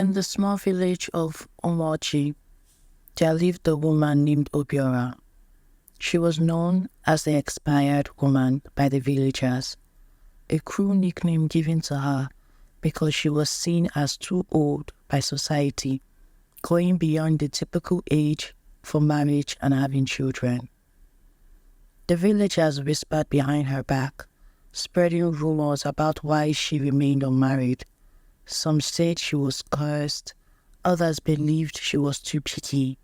In the small village of Umuoji, there lived a woman named Obiora. She was known as the expired woman by the villagers, a cruel nickname given to her because she was seen as too old by society, going beyond the typical age for marriage and having children. The villagers whispered behind her back, spreading rumors about why she remained unmarried. Some said she was cursed, others believed she was too picky.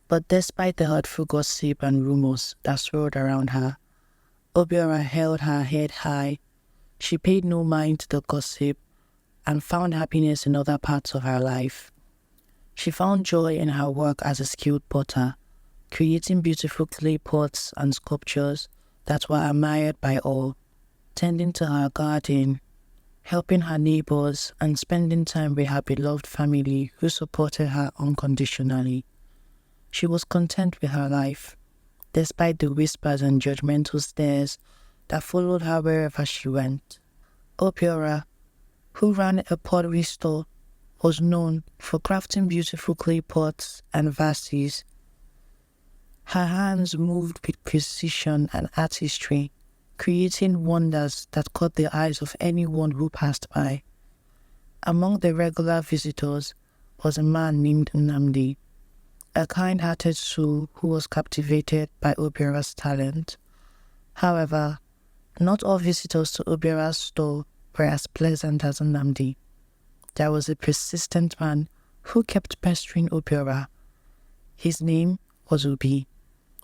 But despite the hurtful gossip and rumors that swirled around her, Obiora held her head high. She paid no mind to the gossip and found happiness in other parts of her life. She found joy in her work as a skilled potter, creating beautiful clay pots and sculptures that were admired by all, tending to her garden, helping her neighbors, and spending time with her beloved family who supported her unconditionally. She was content with her life, despite the whispers and judgmental stares that followed her wherever she went. Obiora, who ran a pottery store, was known for crafting beautiful clay pots and vases. Her hands moved with precision and artistry, creating wonders that caught the eyes of anyone who passed by. Among the regular visitors was a man named Nnamdi, a kind-hearted soul who was captivated by Obiora's talent. However, not all visitors to Obiora's store were as pleasant as Nnamdi. There was a persistent man who kept pestering Obiora. His name was Obi,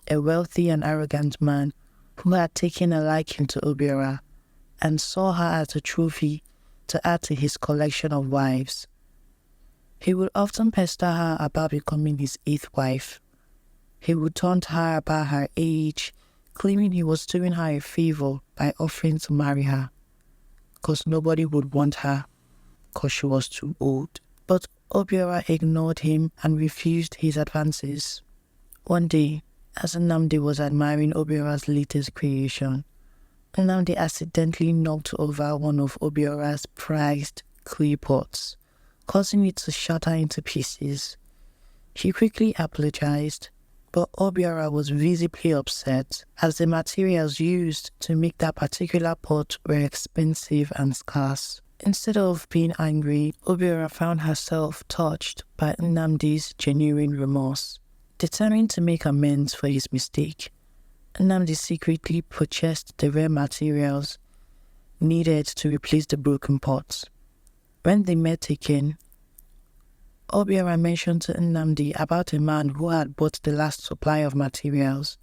a wealthy and arrogant man who had taken a liking to Obiora and saw her as a trophy to add to his collection of wives. He would often pester her about becoming his 8th wife. He would taunt her about her age, claiming he was doing her a favor by offering to marry her, because nobody would want her, because she was too old. But Obiora ignored him and refused his advances. One day, as Nnamdi was admiring Obiora's latest creation, Nnamdi accidentally knocked over one of Obiora's prized clay pots, causing it to shatter into pieces. He quickly apologized, but Obiora was visibly upset as the materials used to make that particular pot were expensive and scarce. Instead of being angry, Obiora found herself touched by Nnamdi's genuine remorse. Determined to make amends for his mistake, Nnamdi secretly purchased the rare materials needed to replace the broken pots. When they met again, Obiora mentioned to Nnamdi about a man who had bought the last supply of materials,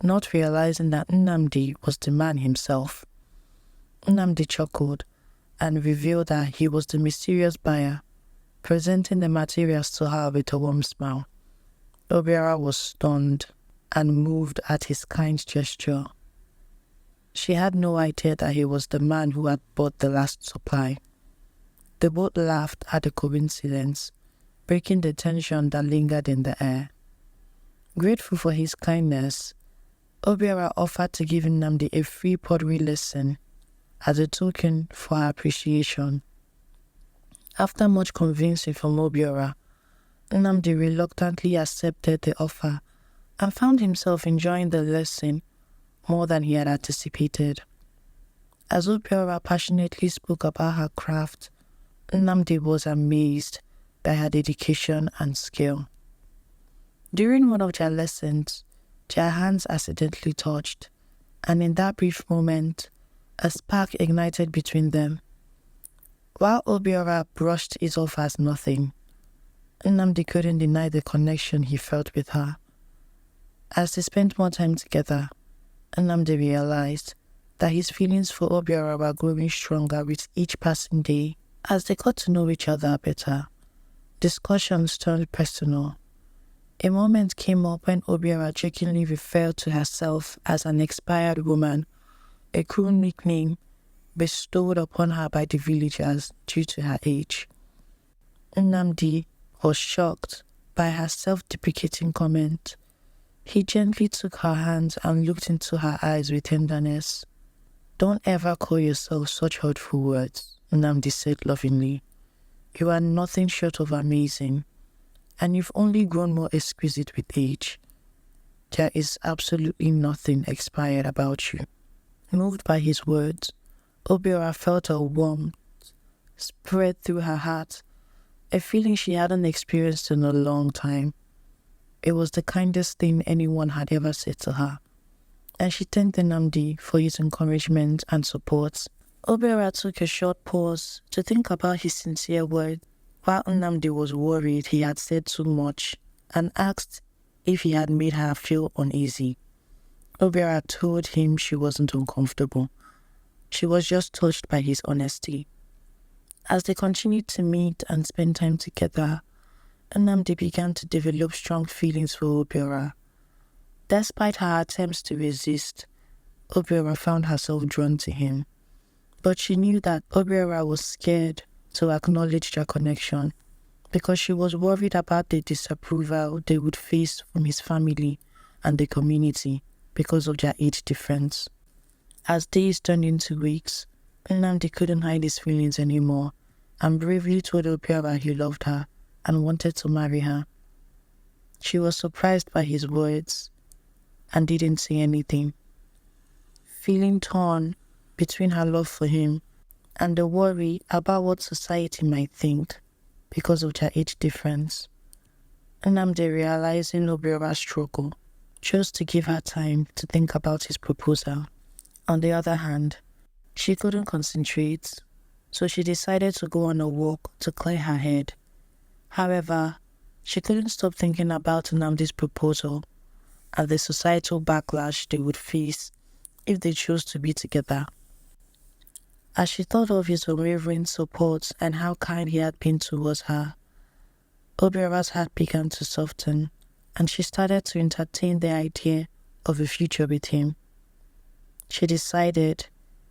not realizing that Nnamdi was the man himself. Nnamdi chuckled and revealed that he was the mysterious buyer, presenting the materials to her with a warm smile. Obiora was stunned and moved at his kind gesture. She had no idea that he was the man who had bought the last supply. They both laughed at the coincidence, breaking the tension that lingered in the air. Grateful for his kindness, Obiora offered to give Nnamdi a free pottery lesson as a token for her appreciation. After much convincing from Obiora, Nnamdi reluctantly accepted the offer and found himself enjoying the lesson more than he had anticipated. As Obiora passionately spoke about her craft, Nnamdi was amazed by her dedication and skill. During one of their lessons, their hands accidentally touched, and in that brief moment, a spark ignited between them. While Obiora brushed it off as nothing, Nnamdi couldn't deny the connection he felt with her. As they spent more time together, Nnamdi realized that his feelings for Obiora were growing stronger with each passing day. As they got to know each other better, discussions turned personal. A moment came up when Obiora jokingly referred to herself as an expired woman, a cruel nickname bestowed upon her by the villagers due to her age. Nnamdi was shocked by her self-deprecating comment. He gently took her hands and looked into her eyes with tenderness. "Don't ever call yourself such hurtful words," Nnamdi said lovingly. You are nothing short of amazing, and you've only grown more exquisite with age. There is absolutely nothing expired about you." Moved by his words, Obiora felt a warmth spread through her heart, a feeling she hadn't experienced in a long time. It was the kindest thing anyone had ever said to her, and she thanked Nnamdi for his encouragement and support. Obiora took a short pause to think about his sincere words, while Nnamdi was worried he had said too much and asked if he had made her feel uneasy. Obiora told him she wasn't uncomfortable. She was just touched by his honesty. As they continued to meet and spend time together, Nnamdi began to develop strong feelings for Obiora. Despite her attempts to resist, Obiora found herself drawn to him. But she knew that Obiora was scared to acknowledge their connection because she was worried about the disapproval they would face from his family and the community because of their age difference. As days turned into weeks, Nnamdi couldn't hide his feelings anymore and bravely told Obiora he loved her and wanted to marry her. She was surprised by his words and didn't say anything. Feeling torn between her love for him and the worry about what society might think because of their age difference, Nnamdi, realizing Obiora's struggle, chose to give her time to think about his proposal. On the other hand, she couldn't concentrate, so she decided to go on a walk to clear her head. However, she couldn't stop thinking about Nnamdi's proposal and the societal backlash they would face if they chose to be together. As she thought of his unwavering support and how kind he had been towards her, Obiora's heart began to soften, and she started to entertain the idea of a future with him. She decided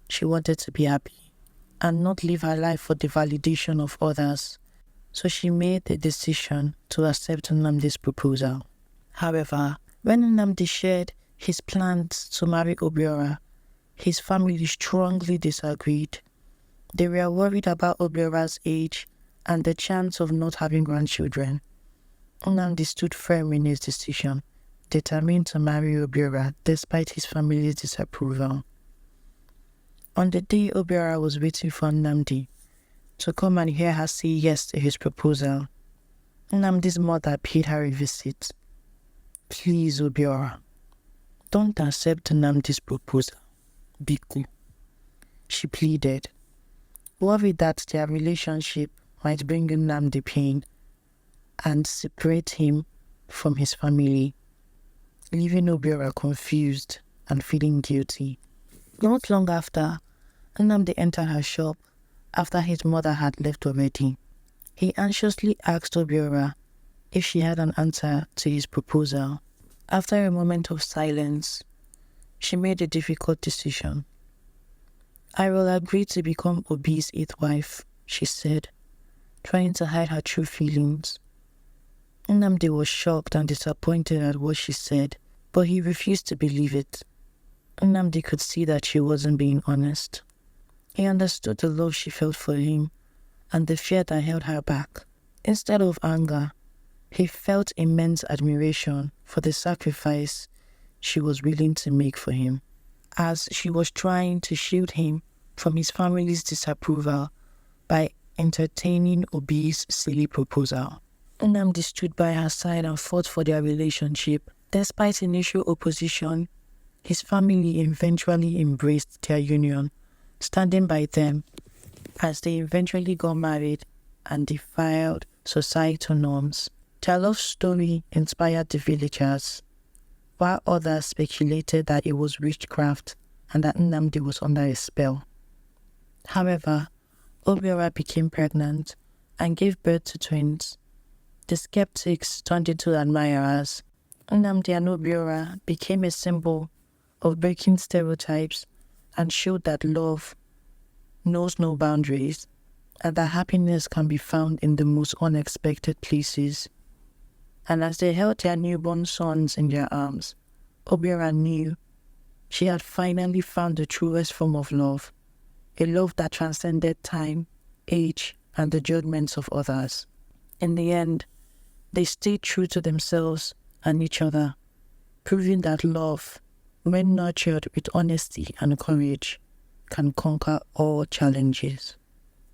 she wanted to be happy and not live her life for the validation of others, so she made the decision to accept Nnamdi's proposal. However, when Nnamdi shared his plans to marry Obiora, his family strongly disagreed. They were worried about Obiora's age and the chance of not having grandchildren. Nnamdi stood firm in his decision, determined to marry Obiora despite his family's disapproval. On the day Obiora was waiting for Nnamdi to come and hear her say yes to his proposal, Nnamdi's mother paid her a visit. "Please, Obiora, don't accept Nnamdi's proposal. Be cool," she pleaded, worried that their relationship might bring Nnamdi pain and separate him from his family, leaving Obiora confused and feeling guilty. Not long after, Nnamdi entered her shop after his mother had left already. He anxiously asked Obiora if she had an answer to his proposal. After a moment of silence, she made a difficult decision. "I will agree to become Obi's 8th wife," she said, trying to hide her true feelings. Nnamdi was shocked and disappointed at what she said, but he refused to believe it. Nnamdi could see that she wasn't being honest. He understood the love she felt for him and the fear that held her back. Instead of anger, he felt immense admiration for the sacrifice she was willing to make for him, as she was trying to shield him from his family's disapproval by entertaining Obi's silly proposal. Nnamdi stood by her side and fought for their relationship. Despite initial opposition, his family eventually embraced their union, standing by them as they eventually got married and defied societal norms. Their love story inspired the villagers, while others speculated that it was witchcraft and that Nnamdi was under a spell. However, Obiora became pregnant and gave birth to twins. The skeptics turned into admirers. Nnamdi and Obiora became a symbol of breaking stereotypes and showed that love knows no boundaries and that happiness can be found in the most unexpected places. And as they held their newborn sons in their arms, Obiora knew she had finally found the truest form of love, a love that transcended time, age, and the judgments of others. In the end, they stayed true to themselves and each other, proving that love, when nurtured with honesty and courage, can conquer all challenges.